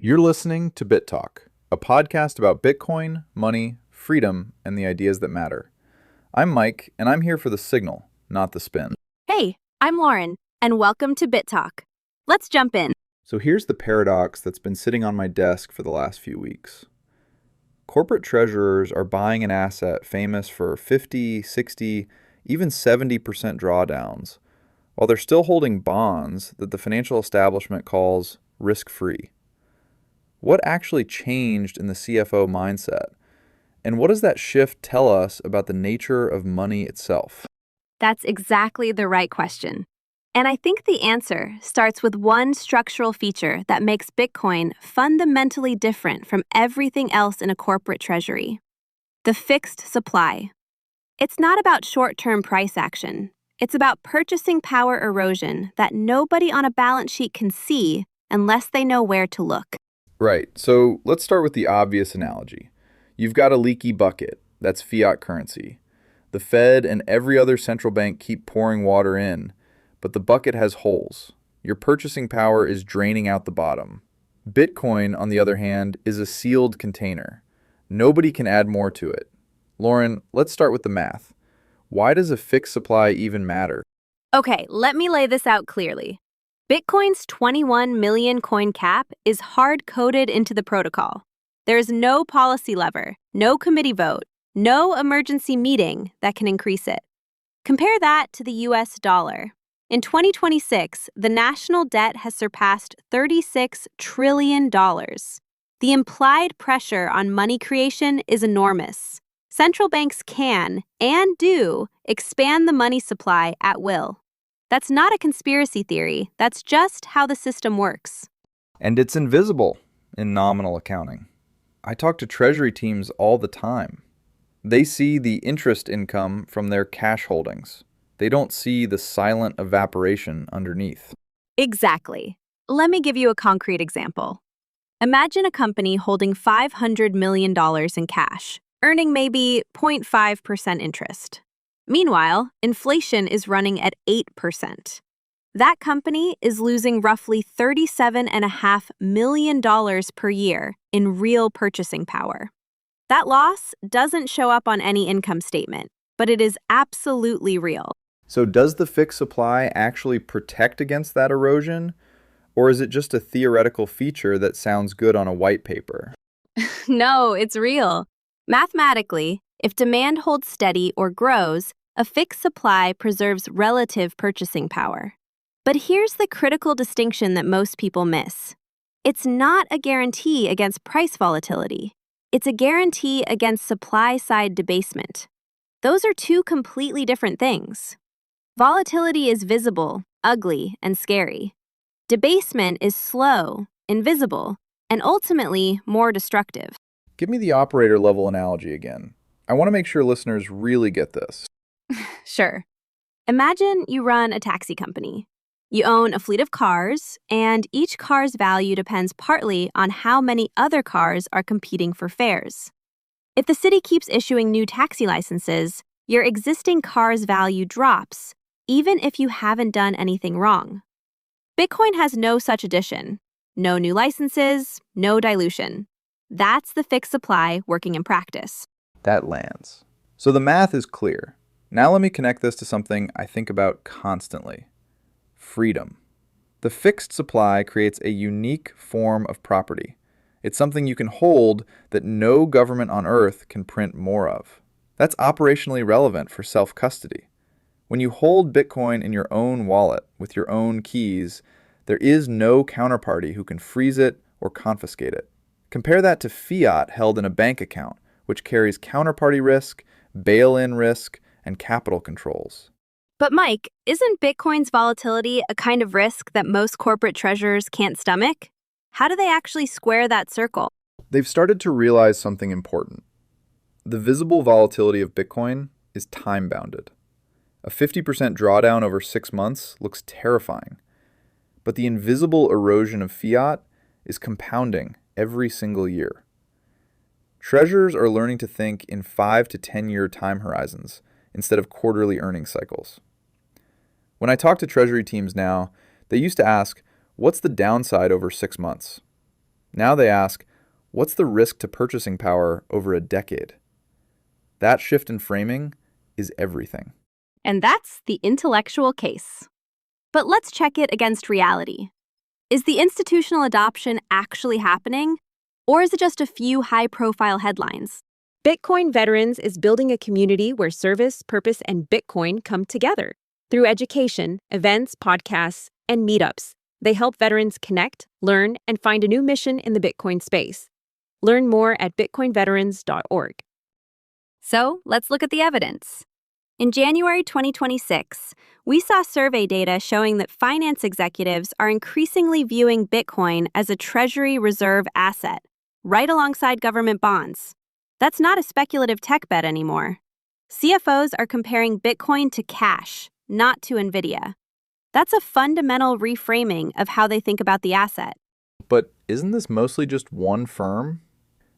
You're listening to BitTalk, a podcast about Bitcoin, money, freedom, and the ideas that matter. I'm Mike, and I'm here for the signal, not the spin. Hey, I'm Lauren, and welcome to BitTalk. Let's jump in. So here's the paradox that's been sitting on my desk for the last few weeks. Corporate treasurers are buying an asset famous for 50, 60, even 70% drawdowns, while they're still holding bonds that the financial establishment calls risk-free. What actually changed in the CFO mindset? And what does that shift tell us about the nature of money itself? That's exactly the right question. And I think the answer starts with one structural feature that makes Bitcoin fundamentally different from everything else in a corporate treasury: the fixed supply. It's not about short-term price action. It's about purchasing power erosion that nobody on a balance sheet can see unless they know where to look. Right, so let's start with the obvious analogy. You've got a leaky bucket, that's fiat currency. The Fed and every other central bank keep pouring water in, but the bucket has holes. Your purchasing power is draining out the bottom. Bitcoin, on the other hand, is a sealed container. Nobody can add more to it. Lauren, let's start with the math. Why does a fixed supply even matter? Okay, let me lay this out clearly. Bitcoin's 21 million coin cap is hard-coded into the protocol. There's no policy lever, no committee vote, no emergency meeting that can increase it. Compare that to the US dollar. In 2026, the national debt has surpassed $36 trillion. The implied pressure on money creation is enormous. Central banks can, and do, expand the money supply at will. That's not a conspiracy theory. That's just how the system works. And it's invisible in nominal accounting. I talk to treasury teams all the time. They see the interest income from their cash holdings. They don't see the silent evaporation underneath. Exactly. Let me give you a concrete example. Imagine a company holding $500 million in cash, earning maybe 0.5% interest. Meanwhile, inflation is running at 8%. That company is losing roughly $37.5 million per year in real purchasing power. That loss doesn't show up on any income statement, but it is absolutely real. So does the fixed supply actually protect against that erosion? Or is it just a theoretical feature that sounds good on a white paper? No, it's real. Mathematically, if demand holds steady or grows, a fixed supply preserves relative purchasing power. But here's the critical distinction that most people miss. It's not a guarantee against price volatility. It's a guarantee against supply-side debasement. Those are two completely different things. Volatility is visible, ugly, and scary. Debasement is slow, invisible, and ultimately more destructive. Give me the operator level analogy again. I want to make sure listeners really get this. Sure. Imagine you run a taxi company. You own a fleet of cars, and each car's value depends partly on how many other cars are competing for fares. If the city keeps issuing new taxi licenses, your existing car's value drops, even if you haven't done anything wrong. Bitcoin has no such addition. No new licenses, no dilution. That's the fixed supply working in practice. That lands. So the math is clear. Now let me connect this to something I think about constantly. Freedom. The fixed supply creates a unique form of property. It's something you can hold that no government on earth can print more of. That's operationally relevant for self-custody. When you hold Bitcoin in your own wallet with your own keys, there is no counterparty who can freeze it or confiscate it. Compare that to fiat held in a bank account, which carries counterparty risk, bail-in risk, and capital controls. But Mike, isn't Bitcoin's volatility a kind of risk that most corporate treasurers can't stomach? How do they actually square that circle? They've started to realize something important. The visible volatility of Bitcoin is time-bounded. A 50% drawdown over 6 months looks terrifying. But the invisible erosion of fiat is compounding every single year. Treasurers are learning to think in 5 to 10-year time horizons instead of quarterly earnings cycles. When I talk to treasury teams now, they used to ask, what's the downside over 6 months? Now they ask, what's the risk to purchasing power over a decade? That shift in framing is everything. And that's the intellectual case. But let's check it against reality. Is the institutional adoption actually happening? Or is it just a few high-profile headlines? Bitcoin Veterans is building a community where service, purpose, and Bitcoin come together. Through education, events, podcasts, and meetups, they help veterans connect, learn, and find a new mission in the Bitcoin space. Learn more at bitcoinveterans.org. So let's look at the evidence. In January 2026, we saw survey data showing that finance executives are increasingly viewing Bitcoin as a treasury reserve asset, right alongside government bonds. That's not a speculative tech bet anymore. CFOs are comparing Bitcoin to cash, not to NVIDIA. That's a fundamental reframing of how they think about the asset. But isn't this mostly just one firm?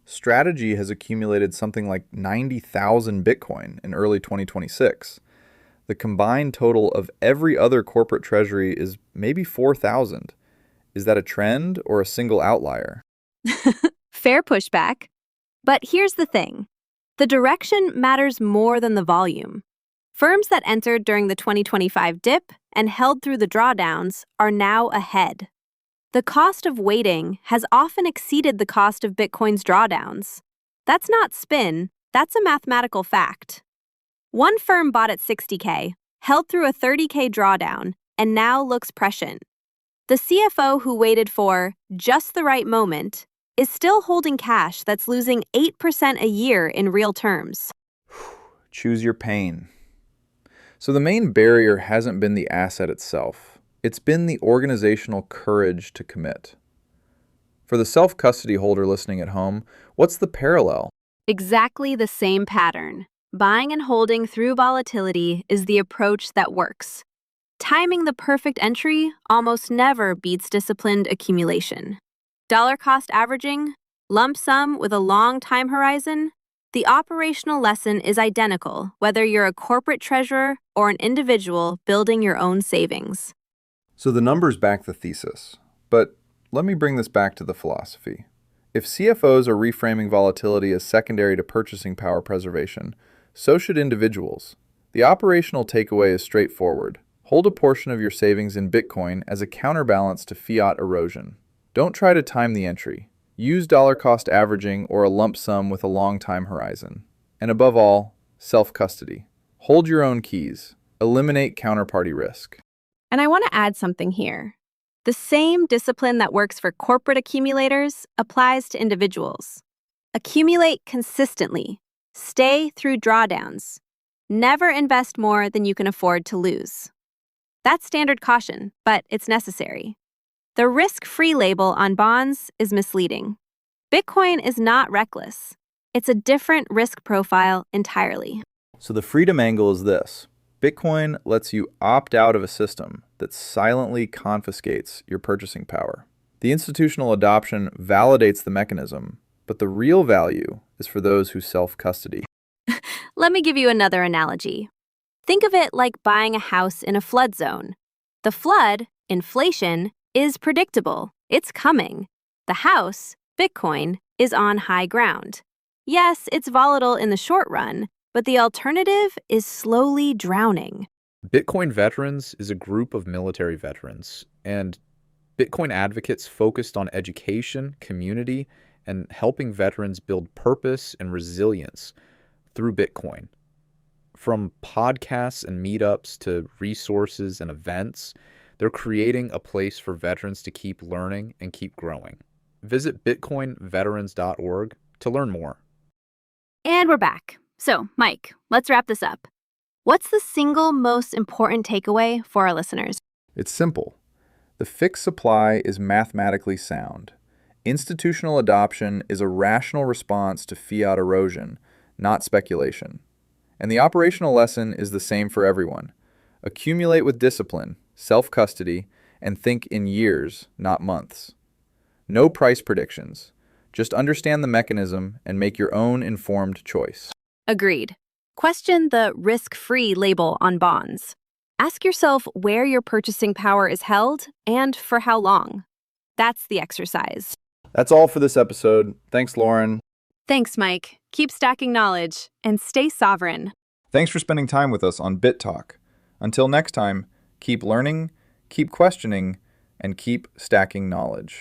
Strategy has accumulated something like 90,000 Bitcoin in early 2026. The combined total of every other corporate treasury is maybe 4,000. Is that a trend or a single outlier? Fair pushback. But here's the thing. The direction matters more than the volume. Firms that entered during the 2025 dip and held through the drawdowns are now ahead. The cost of waiting has often exceeded the cost of Bitcoin's drawdowns. That's not spin, that's a mathematical fact. One firm bought at $60K, held through a $30K drawdown, and now looks prescient. The CFO who waited for just the right moment is still holding cash that's losing 8% a year in real terms. Choose your pain. So the main barrier hasn't been the asset itself. It's been the organizational courage to commit. For the self-custody holder listening at home, what's the parallel? Exactly the same pattern. Buying and holding through volatility is the approach that works. Timing the perfect entry almost never beats disciplined accumulation. Dollar cost averaging, lump sum with a long time horizon, the operational lesson is identical whether you're a corporate treasurer or an individual building your own savings. So the numbers back the thesis, but let me bring this back to the philosophy. If CFOs are reframing volatility as secondary to purchasing power preservation, so should individuals. The operational takeaway is straightforward. Hold a portion of your savings in Bitcoin as a counterbalance to fiat erosion. Don't try to time the entry. Use dollar cost averaging or a lump sum with a long time horizon. And above all, self-custody. Hold your own keys. Eliminate counterparty risk. And I want to add something here. The same discipline that works for corporate accumulators applies to individuals. Accumulate consistently. Stay through drawdowns. Never invest more than you can afford to lose. That's standard caution, but it's necessary. The risk-free label on bonds is misleading. Bitcoin is not reckless. It's a different risk profile entirely. So the freedom angle is this. Bitcoin lets you opt out of a system that silently confiscates your purchasing power. The institutional adoption validates the mechanism, but the real value is for those who self-custody. Let me give you another analogy. Think of it like buying a house in a flood zone. The flood, inflation, is predictable. It's coming. The house, Bitcoin, is on high ground. Yes, it's volatile in the short run, but the alternative is slowly drowning. Bitcoin Veterans is a group of military veterans, and Bitcoin advocates focused on education, community, and helping veterans build purpose and resilience through Bitcoin. From podcasts and meetups to resources and events, they're creating a place for veterans to keep learning and keep growing. Visit bitcoinveterans.org to learn more. And we're back. So, Mike, let's wrap this up. What's the single most important takeaway for our listeners? It's simple. The fixed supply is mathematically sound. Institutional adoption is a rational response to fiat erosion, not speculation. And the operational lesson is the same for everyone. Accumulate with discipline, self-custody, and think in years, not months. No price predictions. Just understand the mechanism and make your own informed choice. Agreed. Question the risk-free label on bonds. Ask yourself where your purchasing power is held and for how long. That's the exercise. That's all for this episode. Thanks, Lauren. Thanks, Mike. Keep stacking knowledge and stay sovereign. Thanks for spending time with us on BitTalk. Until next time, keep learning, keep questioning, and keep stacking knowledge.